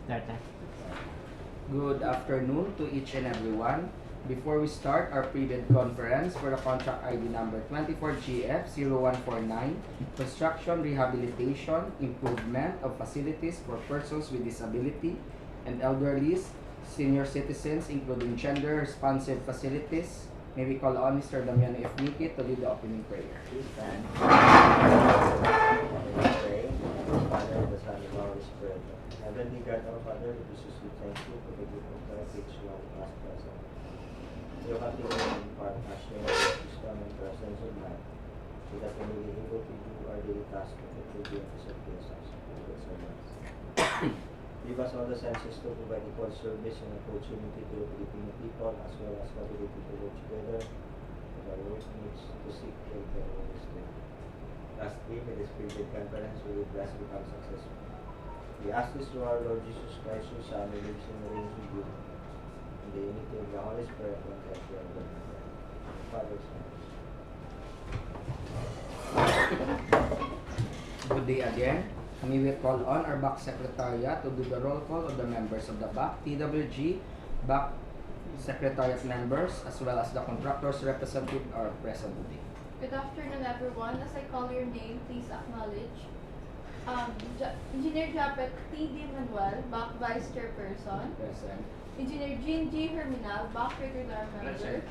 Start na. Good afternoon to each and everyone. Before we start our PREBID conference for the contract ID number 24GF0149, Construction, Rehabilitation, Improvement of Facilities for Persons with Disability and Elderlies, Senior Citizens, including gender-responsive facilities, may we call on Mr. Damiano F. Niki to lead the opening prayer. Please stand. Pray. Father, the Son, and the Holy Spirit. Heavenly God, our Father, we graciously thank you for the gift of life which you have past present. You continue to impart us your wisdom and presence of mind, so that we may be able to do our daily tasks effectively and to serve yourselves and your servants. Give us all the senses to provide equal service and opportunity to the Filipino people, as well as for the ability to work together with our work needs to seek your Holy Spirit. Lastly, may this PREBID conference will be blessed and become successful. We ask this through our Lord Jesus Christ, whose Son, who lives and reigns with you, in the unity of the Holy Spirit, one God, forever and ever. Father, Son. Good day again. We will call on our back secretariat to do the roll call of the members of the back TWG, back secretariat members, as well as the contractors representative are present today. Good afternoon, everyone. As I call your name, please acknowledge. Engineer Japet T. D. Manuel, back Vice Chairperson. Present. Engineer Jean G. Herminal, back Regular Member. Present.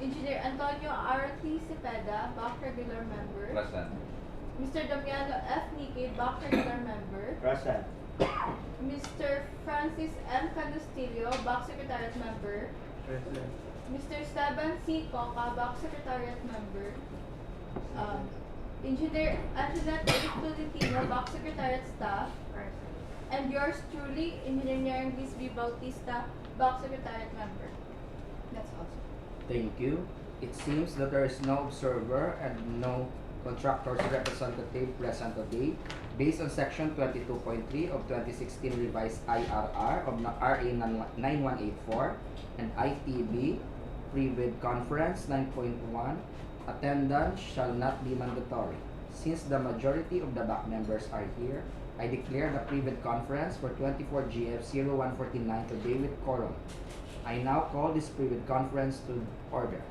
Engineer Antonio R. T. Cepeda, back Regular Member. Present. Mr. Damiano F. Niki, back Regular Member. Present. Mr. Francis M. Cadustillo, back Secretariat Member. Present. Mr. Esteban C. Coca, back Secretariat Member. Engineer Antoinette A. Tolentino, back Secretariat Staff. And yours truly, Engineer Liz B. Bautista, back Secretariat Member. That's all. Thank you. It seems that there is no observer and no contractors representative present today. Based on section 22.3 of 2016 revised IRR of RA 9184 and ITB PREBID Conference 9.1, attendance shall not be mandatory. Since the majority of the back members are here, I declare the PREBID Conference for 24GF0149 today with quorum. I now call this PREBID Conference to order.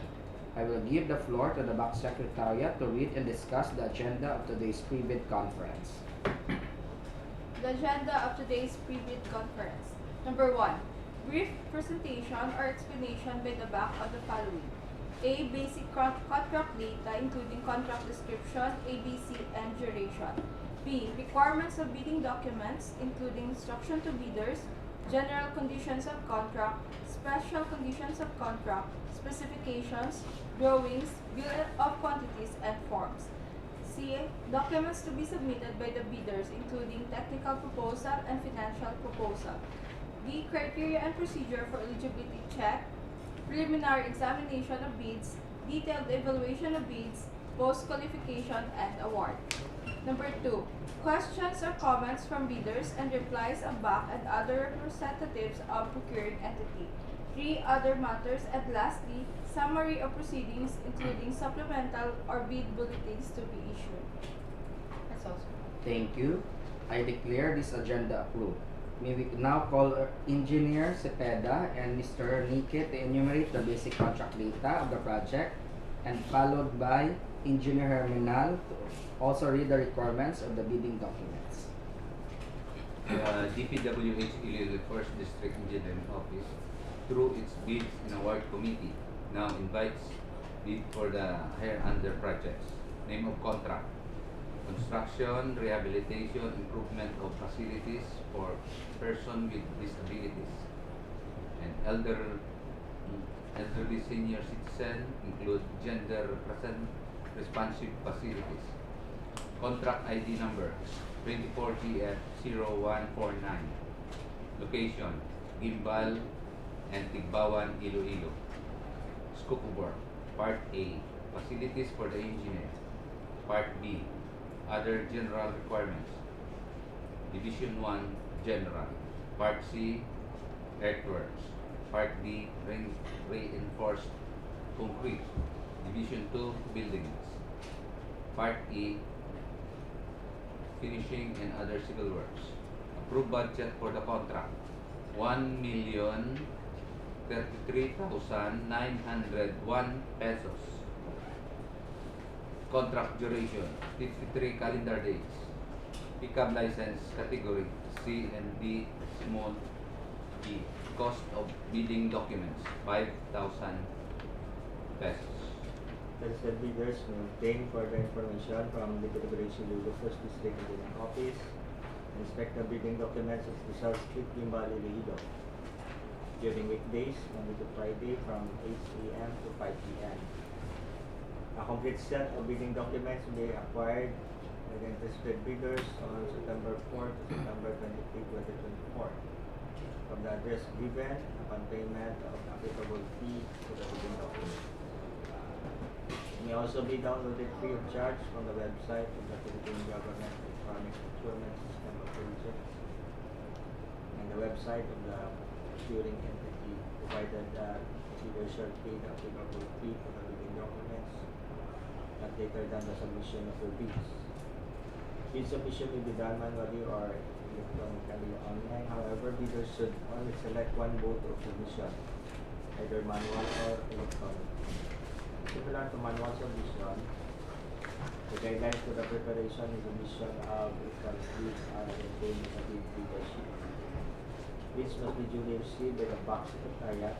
I will give the floor to the back secretariat to read and discuss the agenda of today's PREBID Conference. The agenda of today's PREBID Conference. Number 1. Brief presentation or explanation by the back of the following. A. Basic contract data including contract description, ABC, and duration. B. Requirements of bidding documents including instruction to bidders, general conditions of contract, special conditions of contract, specifications, drawings, bill of quantities, and forms. C. Documents to be submitted by the bidders including technical proposal and financial proposal. D. Criteria and procedure for eligibility check, preliminary examination of bids, detailed evaluation of bids, post-qualification, and award. Number 2. Questions or comments from bidders and replies of BAC and other representatives of procuring entity. 3. Other matters. And lastly, summary of proceedings including supplemental or bid bulletins to be issued. That's all. Thank you. I declare this agenda approved. May we now call Engineer Cepeda and Mr. Niki to enumerate the basic contract data of the project, and followed by Engineer Herminal to also read the requirements of the bidding documents. The DPWH Iloilo 1st District Engineering Office, through its Bids and Award Committee, now invites bid for the hereunder projects. Name of contract: Construction, Rehabilitation, Improvement of Facilities for Person with Disabilities and Elderly Senior Citizen, include gender responsive facilities. Contract ID number 24GF0149. Location: Gimbal and Tigbawan, Iloilo. Scope of work: Part A, Facilities for the Engineer. Part B, Other general requirements. Division 1, General. Part C, Earthworks. Part D, Reinforced Concrete. Division 2, Buildings. Part E, Finishing and other civil works. approved budget for the contract, 1,033,901 pesos. Contract duration, 53 calendar days. Pickup license category C and D small e. Cost of bidding documents, 5,000 pesos. Registered bidders may obtain further information from the DPWH Iloilo First District Engineering Office. Inspect the bidding documents at Rizal Street, Limbali, Iloilo. During weekdays, Monday to Friday from 8 a.m. to 5 p.m. A complete set of bidding documents will be acquired by the interested bidders on September 4 to September 23, 2024. From the address given upon payment of applicable fee to the bidding document. It may also be downloaded free of charge from the website of the Philippine Government Electronic Procurement System of Projects and the website of the procuring entity, provided that bidder shall pay the applicable fee for the bidding documents not later than the submission of the bids. Bid submission may be done manually or electronically online. However, bidders should only select one mode of submission, either manual or electronic. Similar to manual submission, the guidelines for the preparation and submission of electronic bids are contained in the bid data sheet. Bids must be duly received by the box secretariat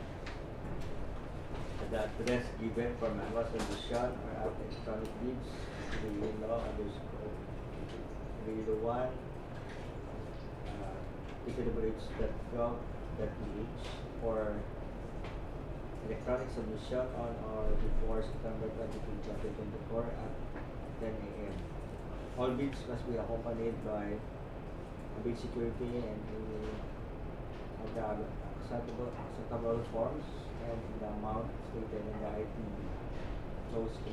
at the address given for manual submission or at electronic bids to the Iloilo_Iloilo1 DPWH.gov.ph for electronic submission on or before September 22, 2024 at 10 a.m. All bids must be accompanied by a bid security and of the acceptable forms and the amount stated in the ITB. Close 18.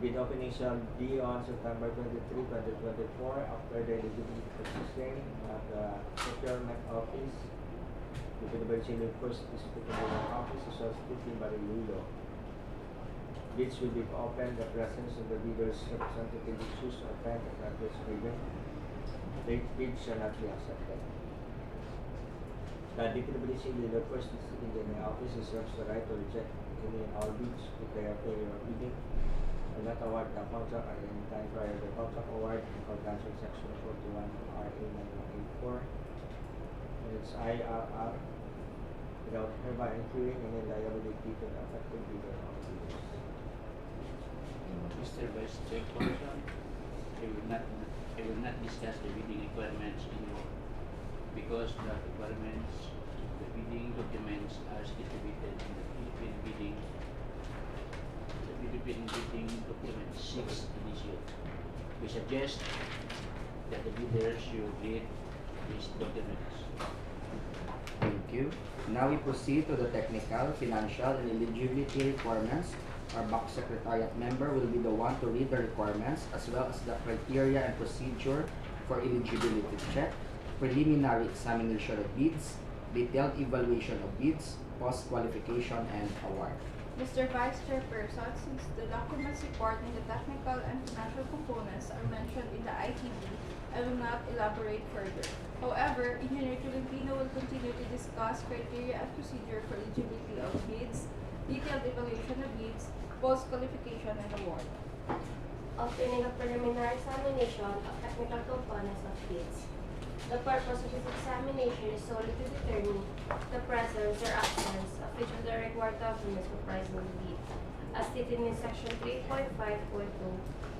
Bid opening shall be on September 23, 2024 after the eligibility processing at the Procurement Office, the DPWH Iloilo First District Engineering Office, Rizal Street, Iloilo. Bids will be open the presence of the bidder's representative who choose to attend at address given. Late bids shall not be accepted. The DPWH Iloilo First District Engineering Office reserves the right to reject any and all bids if they are failure of bidding and not award the contract at any time prior to the contract award in accordance with Section 41 RA 9184 and its IRR without hereby incurring any liability to the affected bidder or bidders. Mr. Vice Chairperson, I will not discuss the bidding requirements anymore because the requirements, the bidding documents are distributed in the Philippine bidding document 6th edition. We suggest that the bidders should read these documents. Thank you. Now we proceed to the technical, financial, and eligibility requirements. Our box secretariat member will be the one to read the requirements as well as the criteria and procedure for eligibility check, preliminary examination of bids, detailed evaluation of bids, post-qualification, and award. Mr. Vice Chairperson, since the documents supporting the technical and financial components are mentioned in the ITB, I will not elaborate further. However, Engineer Tolentino will continue to discuss criteria and procedure for eligibility of bids, detailed evaluation of bids, post-qualification, and award. Obtaining a preliminary examination of technical components of bids. The purpose of this examination is solely to determine the presence or absence of each of the required documents comprising the bid, as stated in Section 3.5.2,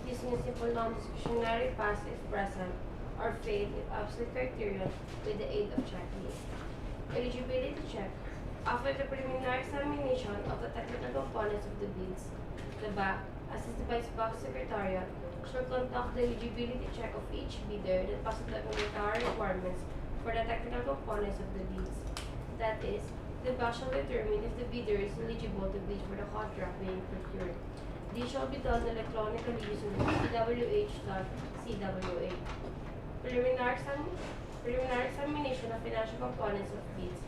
using a simple non-discretionary pass if present, or fail if absent criterion with the aid of checklist. Eligibility check. After the preliminary examination of the technical components of the bids, the BAC, assisted by its BAC Secretariat, shall conduct the eligibility check of each bidder that passes the regulatory requirements for the technical components of the bids. That is, the BAC shall determine if the bidder is eligible to bid for the contract being procured. This shall be done electronically using the DPWH.CWA. Preliminary examination of financial components of bids.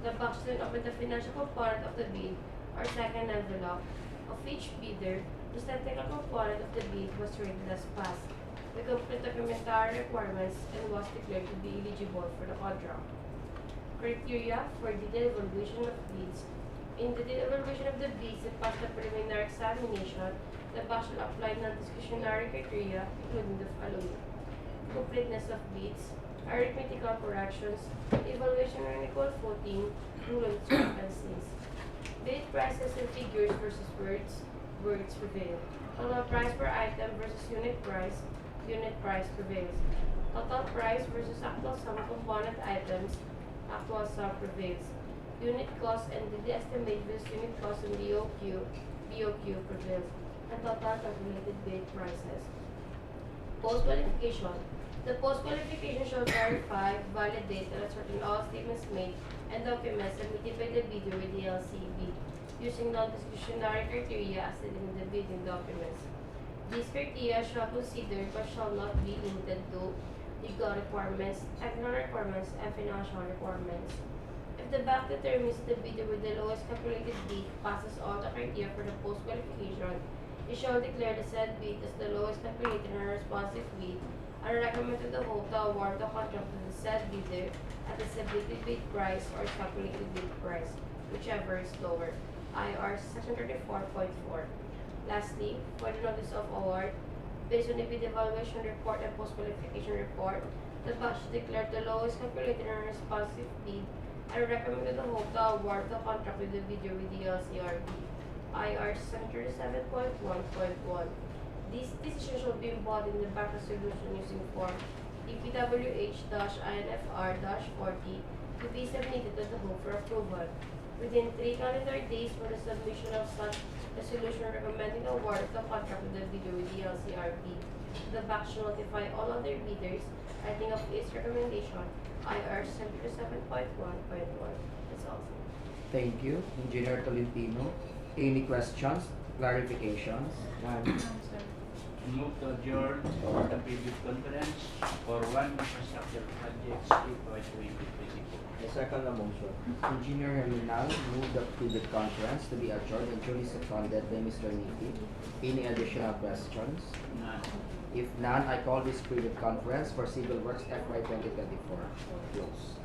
The BAC shall then open the financial component of the bid or second envelope of each bidder whose technical component of the bid was rated as passed. the complete documentary requirements and was declared to be eligible for the contract. Criteria for detailed evaluation of bids. In the detailed evaluation of the bids that passed the preliminary examination, the batch shall apply non-discretionary criteria, including the following: completeness of bids, arithmetical corrections, evaluation on equal footing, rule of discrepancies. Bid prices and figures versus words prevail. Total price per item versus unit price prevails. Total price versus actual sum of component items, actual sum prevails. Unit cost and the estimate versus unit cost and BOQ prevails. And total calculated bid prices. Post-qualification. The post-qualification shall verify, validate, and ascertain all statements made and documents submitted by the bidder with the LCB using non-discretionary criteria as stated in the bidding documents. These criteria shall consider but shall not be limited to legal requirements, technical requirements, and financial requirements. If the bank determines that the bidder with the lowest calculated bid passes all the criteria for the post-qualification, it shall declare the said bid as the lowest calculated and responsive bid and recommend to the whole to award the contract to the said bidder at the submitted bid price or calculated bid price, whichever is lower. IR Section 34.4. Lastly, for the notice of award, based on the bid evaluation report and post-qualification report, the batch declared the lowest calculated and responsive bid and recommended the whole to award the contract with the bidder with the LCRB. IR Section 37.1.1. This decision shall be embodied in the bank resolution using form DPWH-INFR-40 to be submitted to the whole for approval. Within 3 calendar days for the submission of such resolution recommending award of the contract with the bidder with the LCRB, the bank shall notify all other bidders writing of its recommendation. IR 77.1.1. That's all. Thank you, Engineer Tolentino. Any questions, clarifications? Move to adjourn the previous conference for one infrastructure projects FY 2024. I second the motion. Engineer Herminal moved the previous conference to be adjourned and duly seconded by Mr. Nicky. Any additional questions? None. If none, I call this previous conference for Civil Works FY 2024 closed.